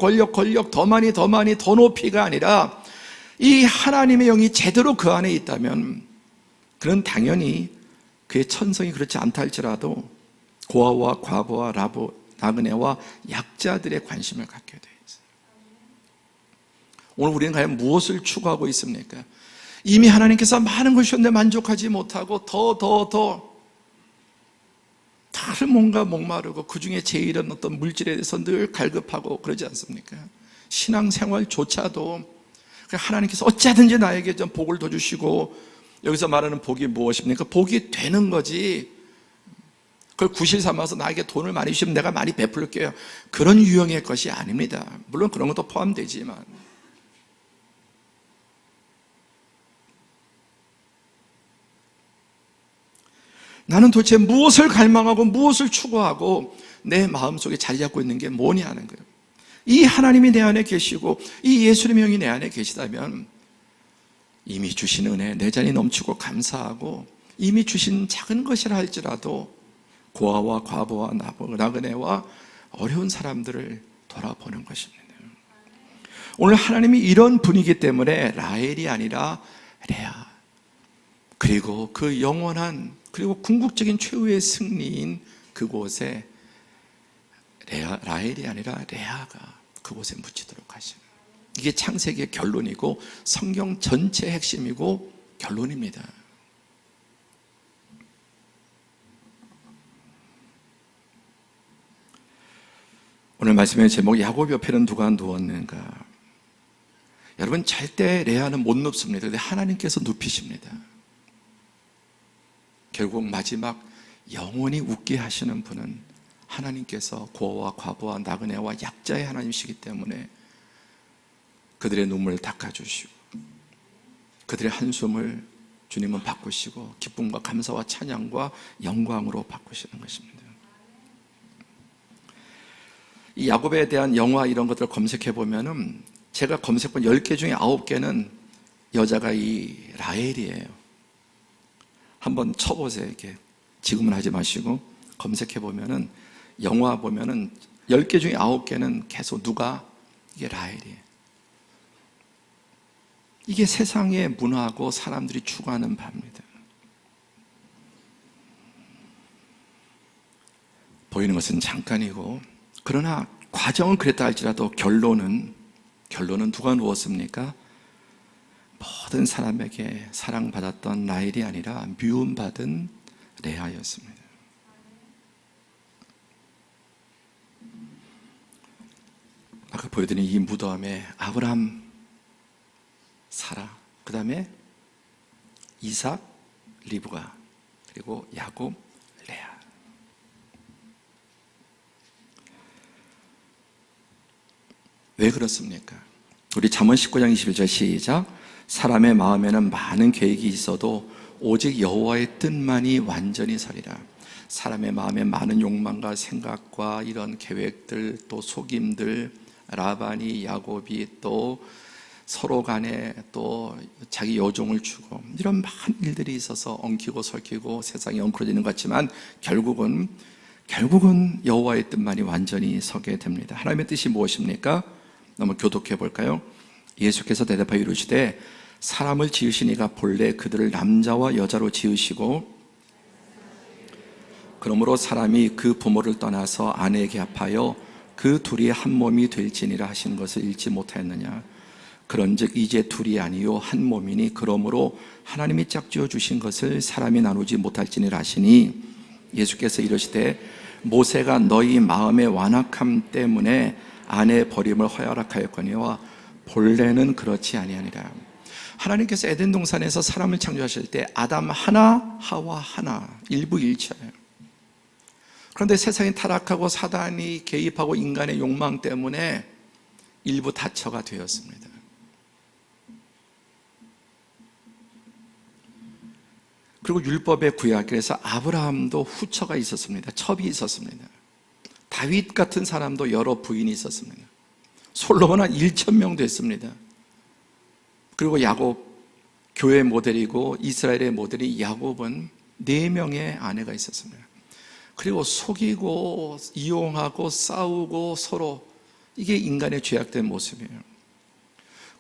더 많이, 더 높이가 아니라 이 하나님의 영이 제대로 그 안에 있다면 그는 당연히 그의 천성이 그렇지 않다 할지라도 고아와 과부와 나그네와 약자들의 관심을 갖게 되어 있어요. 오늘 우리는 과연 무엇을 추구하고 있습니까? 이미 하나님께서 많은 걸 주셨는데 만족하지 못하고 다른 뭔가 목마르고 그 중에 제일은 어떤 물질에 대해서 늘 갈급하고 그러지 않습니까? 신앙생활조차도 하나님께서 어찌하든지 나에게 좀 복을 더 주시고, 여기서 말하는 복이 무엇입니까? 복이 되는 거지 그걸 구실 삼아서 나에게 돈을 많이 주시면 내가 많이 베풀게요, 그런 유형의 것이 아닙니다. 물론 그런 것도 포함되지만 나는 도대체 무엇을 갈망하고 무엇을 추구하고 내 마음속에 자리 잡고 있는 게 뭐냐는 거예요. 이 하나님이 내 안에 계시고 이 예수님의 영이 내 안에 계시다면 이미 주신 은혜 내 잔이 넘치고 감사하고, 이미 주신 작은 것이라 할지라도 고아와 과부와 나그네와 어려운 사람들을 돌아보는 것입니다. 오늘 하나님이 이런 분위기 때문에 라헬이 아니라 레아, 그리고 그 영원한 그리고 궁극적인 최후의 승리인 그곳에 라헬이 아니라 레아가 그곳에 묻히도록 하시는, 이게 창세기의 결론이고 성경 전체의 핵심이고 결론입니다. 오늘 말씀의 제목, 야곱 옆에는 누가 누웠는가. 여러분, 절대 레아는 못 눕습니다. 그런데 하나님께서 눕히십니다. 결국 마지막 영원히 웃게 하시는 분은 하나님께서 고아와 과부와 나그네와 약자의 하나님이시기 때문에 그들의 눈물을 닦아주시고 그들의 한숨을 주님은 바꾸시고 기쁨과 감사와 찬양과 영광으로 바꾸시는 것입니다. 이 야곱에 대한 영화 이런 것들을 검색해 보면은 제가 검색본 10개 중에 9개는 여자가 이 라헬이에요. 한번 쳐보세요. 이렇게 지금은 하지 마시고 검색해 보면은 영화 보면은 10개 중에 9개는 계속 누가, 이게 라헬이에요. 이게 세상의 문화고 사람들이 추구하는 바입니다. 보이는 것은 잠깐이고, 그러나 과정은 그랬다 할지라도 결론은 누가 누웠습니까? 모든 사람에게 사랑받았던 라헬이 아니라 미움받은 레아였습니다. 아까 보여드린 이 무덤에 아브라함, 사라, 그 다음에 이삭, 리브가, 그리고 야곱, 레아. 왜 그렇습니까? 우리 잠언 19장 21절 시작. 사람의 마음에는 많은 계획이 있어도 오직 여호와의 뜻만이 완전히 서리라. 사람의 마음에 많은 욕망과 생각과 이런 계획들, 또 속임들, 라반이, 야곱이 또 서로 간에 또 자기 여종을 주고 이런 많은 일들이 있어서 엉키고 설키고 세상이 엉클어지는 것 같지만 결국은 여호와의 뜻만이 완전히 서게 됩니다. 하나님의 뜻이 무엇입니까? 한번 교독해 볼까요? 예수께서 대답하여 이르시되 사람을 지으시니가 본래 그들을 남자와 여자로 지으시고 그러므로 사람이 그 부모를 떠나서 아내에게 합하여 그 둘이 한 몸이 될지니라 하시는 것을 읽지 못하였느냐. 그런즉 이제 둘이 아니요 한 몸이니 그러므로 하나님이 짝지어 주신 것을 사람이 나누지 못할지니라 하시니, 예수께서 이르시되 모세가 너희 마음의 완악함 때문에 아내 버림을 허락하였거니와 본래는 그렇지 아니하니라. 하나님께서 에덴 동산에서 사람을 창조하실 때 아담 하나, 하와 하나, 일부일체예요. 그런데 세상이 타락하고 사단이 개입하고 인간의 욕망 때문에 일부 다처가 되었습니다. 그리고 율법의 구약, 그래서 아브라함도 후처가 있었습니다. 첩이 있었습니다. 다윗 같은 사람도 여러 부인이 있었습니다. 솔로몬 한 1,000명 됐습니다. 그리고 야곱, 교회의 모델이고 이스라엘의 모델이 야곱은 4명의 아내가 있었습니다. 그리고 속이고 이용하고 싸우고 서로, 이게 인간의 죄악된 모습이에요.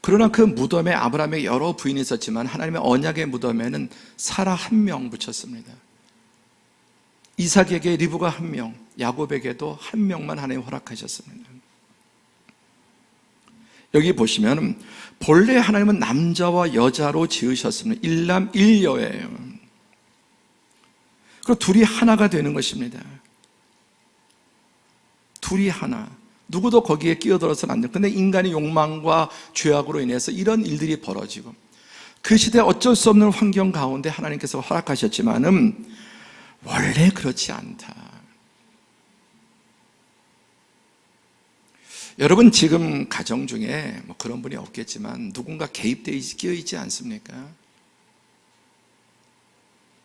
그러나 그 무덤에 아브라함의 여러 부인이 있었지만 하나님의 언약의 무덤에는 사라 1명 붙였습니다. 이삭에게 리브가 1명, 야곱에게도 1명만 하나님 허락하셨습니다. 여기 보시면 본래 하나님은 남자와 여자로 지으셨습니다. 일남 일녀예요. 그리고 둘이 하나가 되는 것입니다. 둘이 하나. 누구도 거기에 끼어들어서는 안 돼요. 근데 인간의 욕망과 죄악으로 인해서 이런 일들이 벌어지고, 그 시대에 어쩔 수 없는 환경 가운데 하나님께서 허락하셨지만은 원래 그렇지 않다. 여러분, 지금 가정 중에 뭐 그런 분이 없겠지만 누군가 개입되어 끼어있지 않습니까?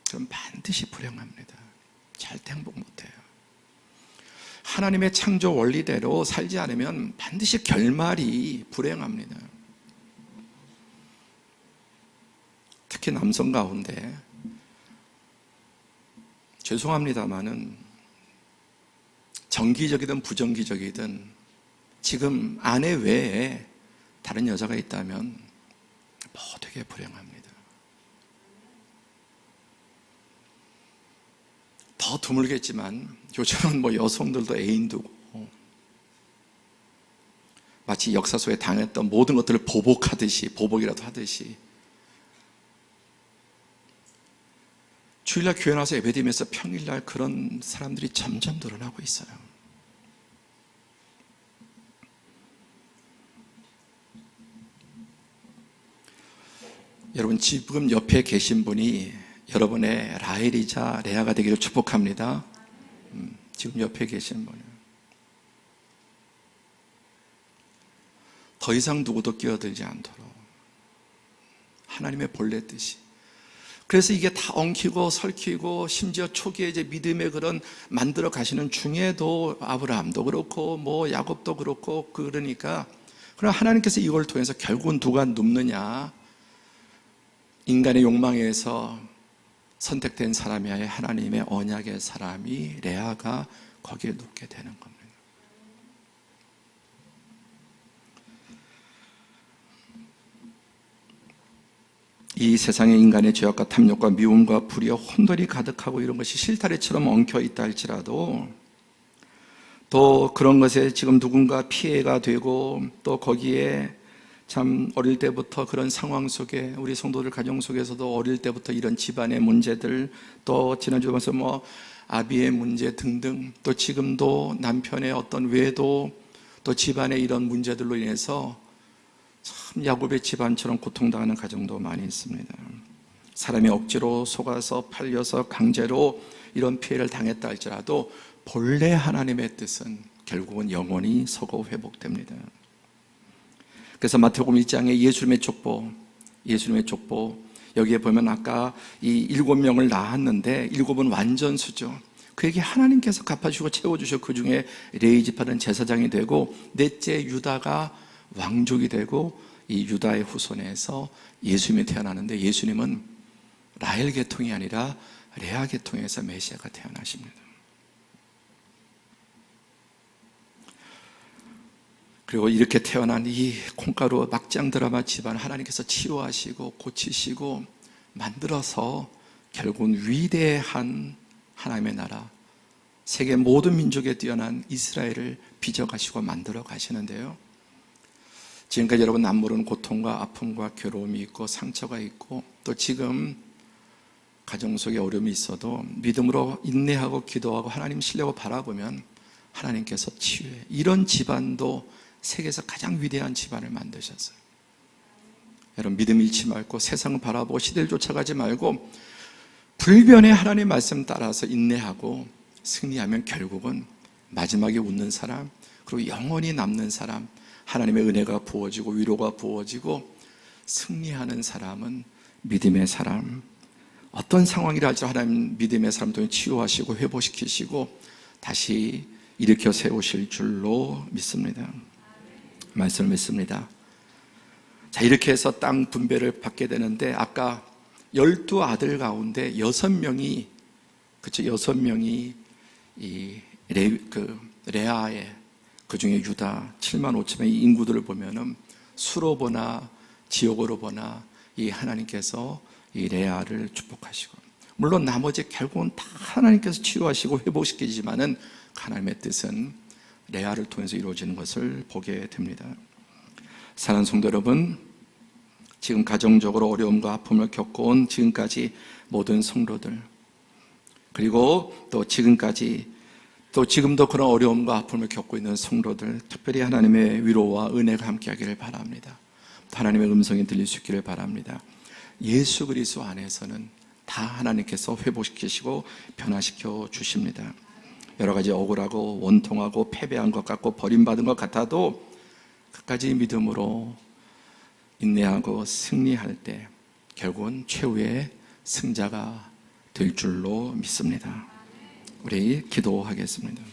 그럼 반드시 불행합니다. 절대 행복 못해요. 하나님의 창조 원리대로 살지 않으면 반드시 결말이 불행합니다. 특히 남성 가운데 죄송합니다마는 정기적이든 부정기적이든 지금 아내 외에 다른 여자가 있다면 되게 불행합니다. 더 드물겠지만 요즘은 여성들도 애인 두고 마치 역사 속에 당했던 모든 것들을 보복이라도 하듯이 주일날 교회 나와서 예배드리면서 평일날 그런 사람들이 점점 늘어나고 있어요. 여러분, 지금 옆에 계신 분이 여러분의 라헬이자 레아가 되기를 축복합니다. 지금 옆에 계신 분이요. 더 이상 누구도 끼어들지 않도록 하나님의 본래 뜻이. 그래서 이게 다 엉키고 설키고 심지어 초기에 이제 믿음의 그런 만들어 가시는 중에도 아브라함도 그렇고 야곱도 그렇고 그러니까 그럼 하나님께서 이걸 통해서 결국은 누가 눕느냐? 인간의 욕망에서 선택된 사람이 아니라 하나님의 언약의 사람이 레아가 거기에 눕게 되는 겁니다. 이 세상의 인간의 죄악과 탐욕과 미움과 불의와 혼돈이 가득하고 이런 것이 실타래처럼 엉켜 있다 할지라도 또 그런 것에 지금 누군가 피해가 되고 또 거기에 참 어릴 때부터 그런 상황 속에 우리 성도들 가정 속에서도 어릴 때부터 이런 집안의 문제들 또 지난주에 봐서 아비의 문제 등등 또 지금도 남편의 어떤 외도 또 집안의 이런 문제들로 인해서 참 야곱의 집안처럼 고통당하는 가정도 많이 있습니다. 사람이 억지로 속아서 팔려서 강제로 이런 피해를 당했다 할지라도 본래 하나님의 뜻은 결국은 영원히 서고 회복됩니다. 그래서 마태복음 1장에 예수님의 족보 여기에 보면 아까 이 7명을 낳았는데 7은 완전수죠. 그에게 하나님께서 갚아주시고 채워주시고 그 중에 레위 지파는 제사장이 되고 넷째 유다가 왕족이 되고 이 유다의 후손에서 예수님이 태어나는데 예수님은 라헬 계통이 아니라 레아 계통에서 메시아가 태어나십니다. 그리고 이렇게 태어난 이 콩가루 막장 드라마 집안 하나님께서 치유하시고 고치시고 만들어서 결국은 위대한 하나님의 나라 세계 모든 민족에 뛰어난 이스라엘을 빚어가시고 만들어 가시는데요. 지금까지 여러분 남모르는 고통과 아픔과 괴로움이 있고 상처가 있고 또 지금 가정 속에 어려움이 있어도 믿음으로 인내하고 기도하고 하나님 신뢰하고 바라보면 하나님께서 치유해. 이런 집안도 세계에서 가장 위대한 집안을 만드셨어요. 여러분 믿음 잃지 말고 세상을 바라보고 시대를 쫓아가지 말고 불변의 하나님의 말씀 따라서 인내하고 승리하면 결국은 마지막에 웃는 사람 그리고 영원히 남는 사람 하나님의 은혜가 부어지고 위로가 부어지고 승리하는 사람은 믿음의 사람 어떤 상황이라 할지라도 하나님 믿음의 사람 통해 치유하시고 회복시키시고 다시 일으켜 세우실 줄로 믿습니다. 말씀을 믿습니다. 자, 이렇게 해서 땅 분배를 받게 되는데 아까 12아들 가운데 6명이 그쵸 6명이 이 레아의 그 중에 유다 7만 5천의 이 인구들을 보면은 수로 보나 지역으로 보나 이 하나님께서 이 레아를 축복하시고 물론 나머지 결국은 다 하나님께서 치유하시고 회복시키지만은 하나님의 뜻은 레아를 통해서 이루어지는 것을 보게 됩니다. 사랑하는 성도 여러분, 지금 가정적으로 어려움과 아픔을 겪어온 지금까지 모든 성도들 그리고 또 지금까지 또 지금도 그런 어려움과 아픔을 겪고 있는 성도들 특별히 하나님의 위로와 은혜가 함께하기를 바랍니다. 하나님의 음성이 들릴 수 있기를 바랍니다. 예수 그리스도 안에서는 다 하나님께서 회복시키시고 변화시켜 주십니다. 여러 가지 억울하고 원통하고 패배한 것 같고 버림받은 것 같아도 끝까지 믿음으로 인내하고 승리할 때 결국은 최후의 승자가 될 줄로 믿습니다. 우리 기도하겠습니다.